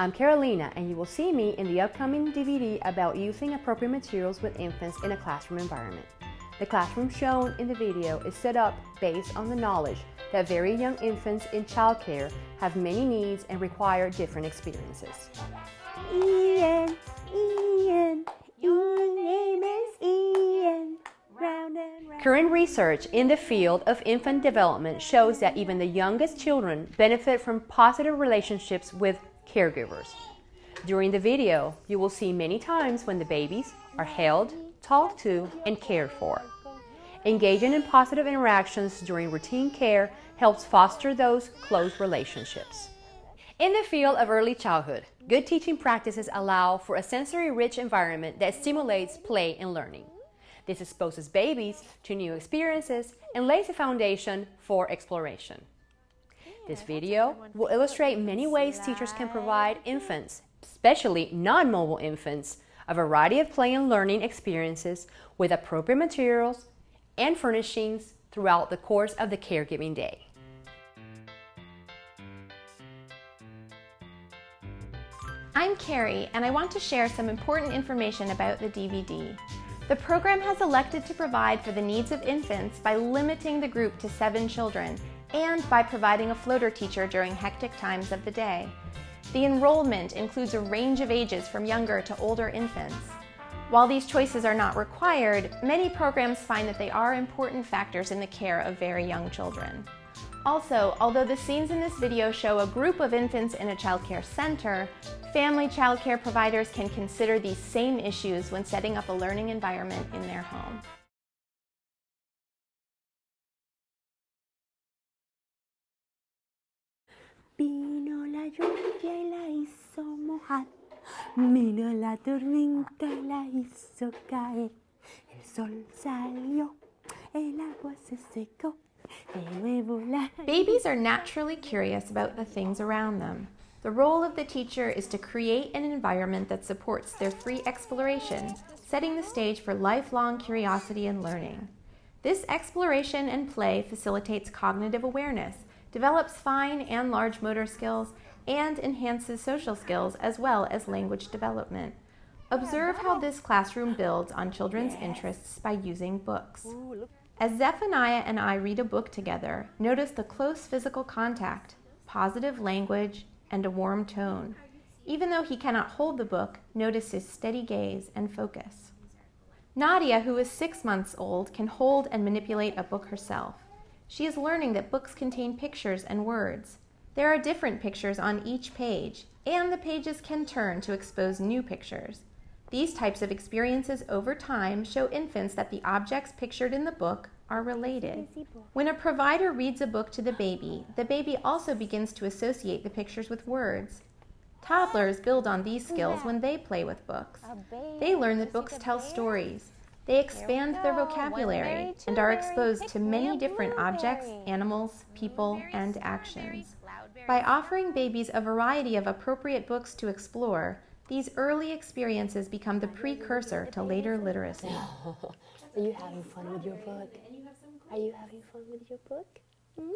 I'm Carolina, and you will see me in the upcoming DVD about using appropriate materials with infants in a classroom environment. The classroom shown in the video is set up based on the knowledge that very young infants in childcare have many needs and require different experiences. Ian, your name is Ian. Round and round. Current research in the field of infant development shows that even the youngest children benefit from positive relationships with caregivers. During the video, you will see many times when the babies are held, talked to, and cared for. Engaging in positive interactions during routine care helps foster those close relationships. In the field of early childhood, good teaching practices allow for a sensory-rich environment that stimulates play and learning. This exposes babies to new experiences and lays a foundation for exploration. This video will illustrate many ways teachers can provide infants, especially non-mobile infants, a variety of play and learning experiences with appropriate materials and furnishings throughout the course of the caregiving day. I'm Carrie, and I want to share some important information about the DVD. The program has elected to provide for the needs of infants by limiting the group to 7 children and by providing a floater teacher during hectic times of the day. The enrollment includes a range of ages from younger to older infants. While these choices are not required, many programs find that they are important factors in the care of very young children. Also, although the scenes in this video show a group of infants in a childcare center, family childcare providers can consider these same issues when setting up a learning environment in their home. Vino la lluvia y la hizo mojar. Vino la tormenta y la hizo caer. El sol salió, el agua se secó. Babies are naturally curious about the things around them. The role of the teacher is to create an environment that supports their free exploration, setting the stage for lifelong curiosity and learning. This exploration and play facilitates cognitive awareness, develops fine and large motor skills, and enhances social skills as well as language development. Observe how this classroom builds on children's interests by using books. As Zephaniah and I read a book together, notice the close physical contact, positive language, and a warm tone. Even though he cannot hold the book, notice his steady gaze and focus. Nadia, who is 6 months old, can hold and manipulate a book herself. She is learning that books contain pictures and words. There are different pictures on each page, and the pages can turn to expose new pictures. These types of experiences over time show infants that the objects pictured in the book are related. When a provider reads a book to the baby also begins to associate the pictures with words. Toddlers build on these skills when they play with books. They learn that books tell stories. They expand their vocabulary and are exposed to many different objects, animals, people, and actions. By offering babies a variety of appropriate books to explore, these early experiences become the precursor to later literacy. Are you having fun with your book? Are you having fun with your book? Hmm?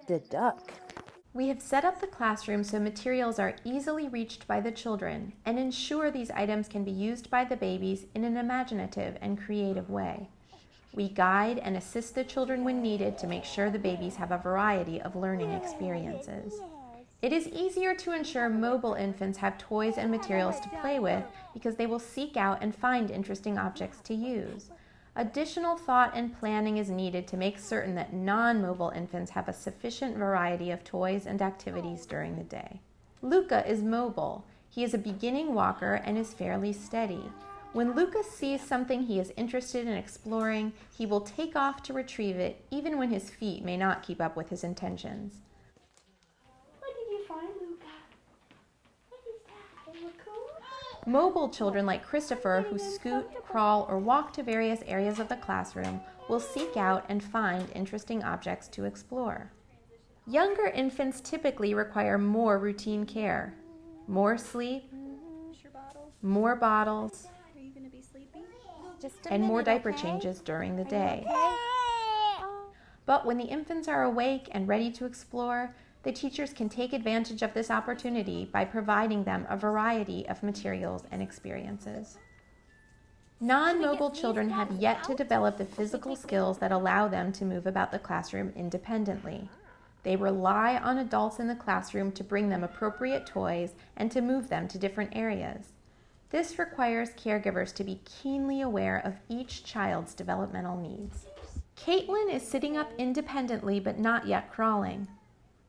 The duck. We have set up the classroom so materials are easily reached by the children and ensure these items can be used by the babies in an imaginative and creative way. We guide and assist the children when needed to make sure the babies have a variety of learning experiences. It is easier to ensure mobile infants have toys and materials to play with because they will seek out and find interesting objects to use. Additional thought and planning is needed to make certain that non-mobile infants have a sufficient variety of toys and activities during the day. Luca is mobile. He is a beginning walker and is fairly steady. When Luca sees something he is interested in exploring, he will take off to retrieve it, even when his feet may not keep up with his intentions. What did you find, Luca? What is that? It look cool? Mobile children like Christopher, who scoot, crawl, or walk to various areas of the classroom, will seek out and find interesting objects to explore. Younger infants typically require more routine care, more sleep, more bottles, and more diaper changes during the day. But when the infants are awake and ready to explore, the teachers can take advantage of this opportunity by providing them a variety of materials and experiences. Non-mobile children have yet to develop the physical skills that allow them to move about the classroom independently. They rely on adults in the classroom to bring them appropriate toys and to move them to different areas. This requires caregivers to be keenly aware of each child's developmental needs. Caitlin is sitting up independently but not yet crawling.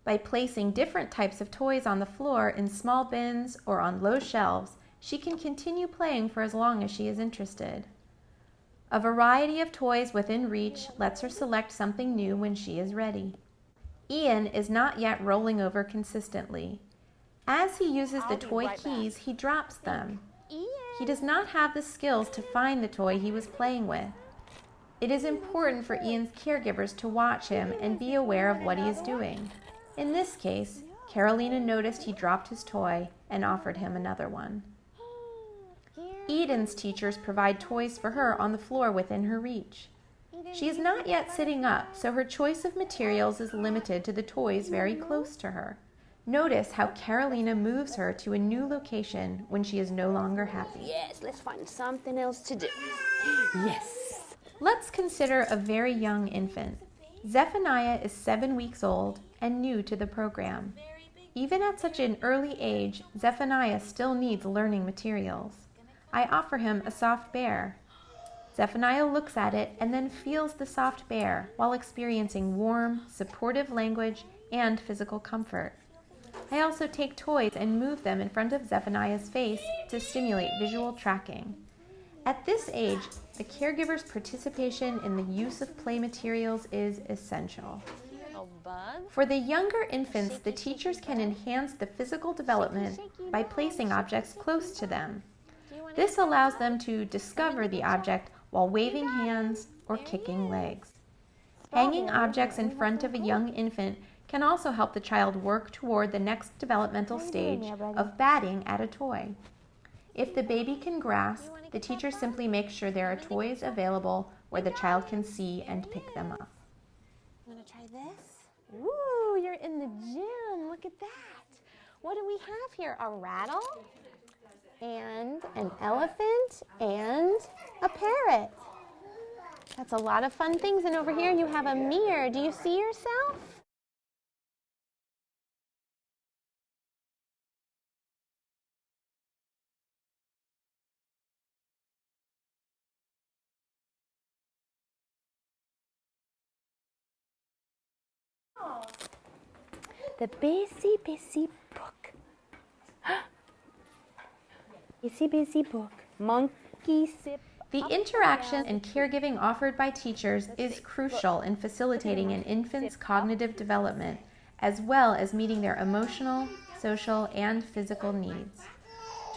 By placing different types of toys on the floor in small bins or on low shelves, she can continue playing for as long as she is interested. A variety of toys within reach lets her select something new when she is ready. Ian is not yet rolling over consistently. As he uses the toy keys, he drops them. He does not have the skills to find the toy he was playing with. It is important for Ian's caregivers to watch him and be aware of what he is doing. In this case, Carolina noticed he dropped his toy and offered him another one. Eden's teachers provide toys for her on the floor within her reach. She is not yet sitting up, so her choice of materials is limited to the toys very close to her. Notice how Carolina moves her to a new location when she is no longer happy. Yes, let's find something else to do. Yes. Let's consider a very young infant. Zephaniah is 7 weeks old and new to the program. Even at such an early age, Zephaniah still needs learning materials. I offer him a soft bear. Zephaniah looks at it and then feels the soft bear while experiencing warm, supportive language and physical comfort. I also take toys and move them in front of Zephaniah's face to stimulate visual tracking. At this age, the caregiver's participation in the use of play materials is essential. For the younger infants, the teachers can enhance the physical development by placing objects close to them. This allows them to discover the object while waving hands or kicking legs. Hanging objects in front of a young infant can also help the child work toward the next developmental stage of batting at a toy. If the baby can grasp, the teacher simply makes sure there are toys available where the child can see and pick them up. I'm gonna try this. Ooh, you're in the gym. Look at that. What do we have here? A rattle and an elephant and a parrot. That's a lot of fun things. And over here you have a mirror. Do you see yourself? The busy book. Busy book. Monkey sip. The interaction and caregiving offered by teachers is crucial in facilitating an infant's cognitive development, as well as meeting their emotional, social, and physical needs.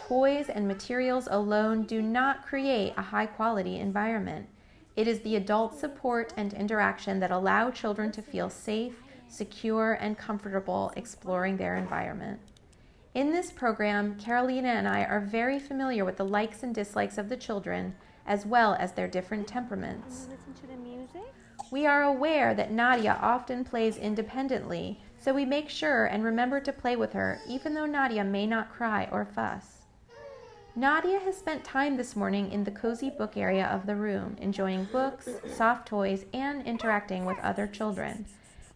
Toys and materials alone do not create a high-quality environment. It is the adult support and interaction that allow children to feel safe, secure, and comfortable exploring their environment. In this program, Carolina and I are very familiar with the likes and dislikes of the children, as well as their different temperaments. Listen to the music. We are aware that Nadia often plays independently, so we make sure and remember to play with her, even though Nadia may not cry or fuss. Nadia has spent time this morning in the cozy book area of the room, enjoying books, soft toys, and interacting with other children.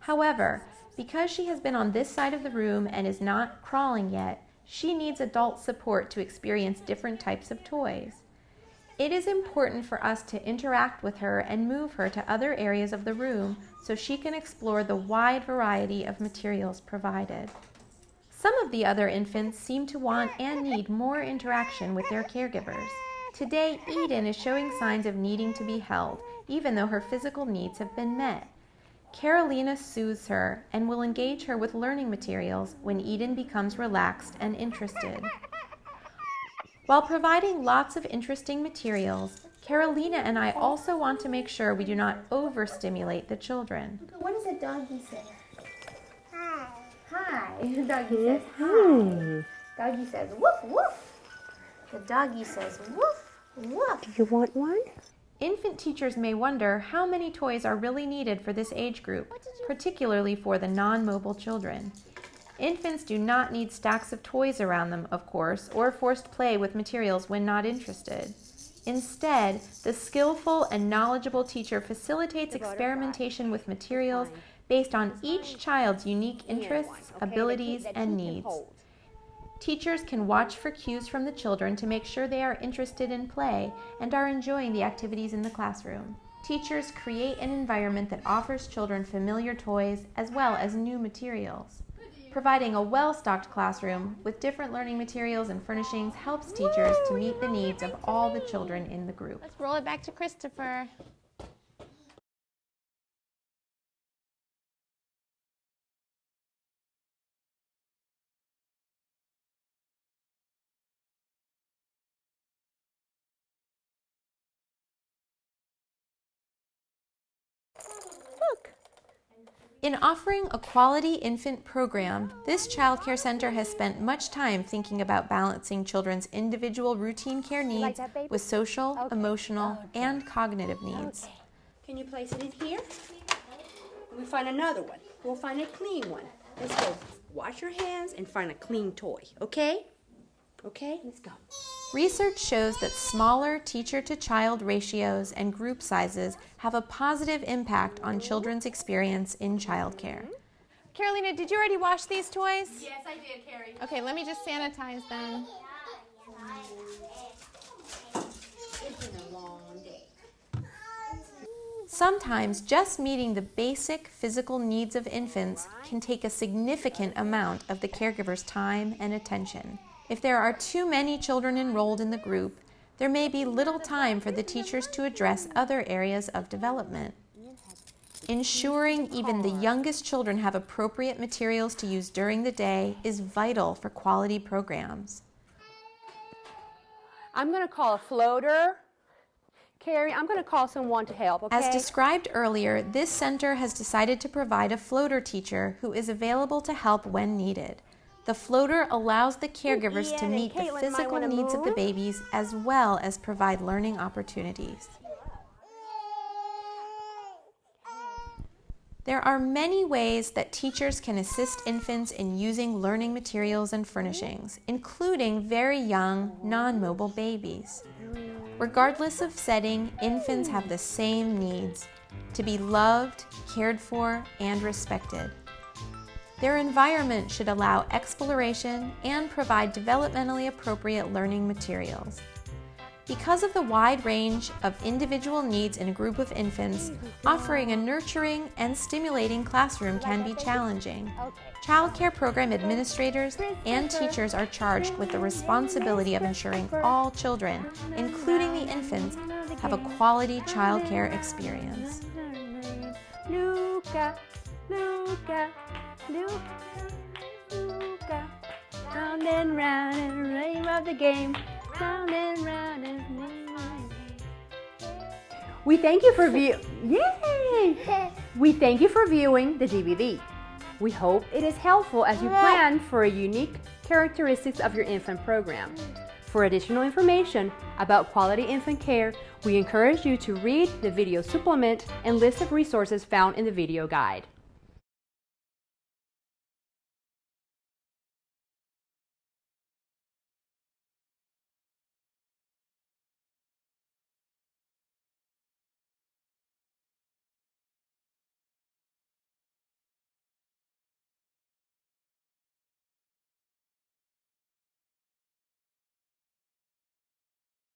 However, because she has been on this side of the room and is not crawling yet, she needs adult support to experience different types of toys. It is important for us to interact with her and move her to other areas of the room so she can explore the wide variety of materials provided. Some of the other infants seem to want and need more interaction with their caregivers. Today, Eden is showing signs of needing to be held, even though her physical needs have been met. Carolina soothes her and will engage her with learning materials when Eden becomes relaxed and interested. While providing lots of interesting materials, Carolina and I also want to make sure we do not overstimulate the children. What does a doggy say? Hi. Hi. The doggy says hi. Doggy says woof woof. The doggy says woof woof. Do you want one? Infant teachers may wonder how many toys are really needed for this age group, particularly for the non-mobile children. Infants do not need stacks of toys around them, of course, or forced play with materials when not interested. Instead, the skillful and knowledgeable teacher facilitates experimentation with materials based on each child's unique interests, abilities, and needs. Teachers can watch for cues from the children to make sure they are interested in play and are enjoying the activities in the classroom. Teachers create an environment that offers children familiar toys as well as new materials. Providing a well-stocked classroom with different learning materials and furnishings helps teachers to meet the needs of all the children in the group. Let's roll it back to Christopher. In offering a quality infant program, this child care center has spent much time thinking about balancing children's individual routine care needs with social, emotional, and cognitive needs. Okay. Can you place it in here? We'll find another one. We'll find a clean one. Let's go. Wash your hands and find a clean toy, okay? Okay, let's go. Research shows that smaller teacher-to-child ratios and group sizes have a positive impact on children's experience in childcare. Carolina, did you already wash these toys? Yes, I did, Carrie. Okay, let me just sanitize them. It's been a long day. Sometimes just meeting the basic physical needs of infants can take a significant amount of the caregiver's time and attention. If there are too many children enrolled in the group, there may be little time for the teachers to address other areas of development. Ensuring even the youngest children have appropriate materials to use during the day is vital for quality programs. I'm going to call a floater. Carrie, I'm going to call someone to help, okay? As described earlier, this center has decided to provide a floater teacher who is available to help when needed. The floater allows the caregivers to meet the physical needs of the babies as well as provide learning opportunities. There are many ways that teachers can assist infants in using learning materials and furnishings, including very young, non-mobile babies. Regardless of setting, infants have the same needs: to be loved, cared for, and respected. Their environment should allow exploration and provide developmentally appropriate learning materials. Because of the wide range of individual needs in a group of infants, offering a nurturing and stimulating classroom can be challenging. Child care program administrators and teachers are charged with the responsibility of ensuring all children, including the infants, have a quality child care experience. Luca, Luca, Luca, Luca, round and rave of the game, round and round and We thank you for We thank you for viewing the DVD. We hope it is helpful as you plan for a unique characteristics of your infant program. For additional information about quality infant care, we encourage you to read the video supplement and list of resources found in the video guide.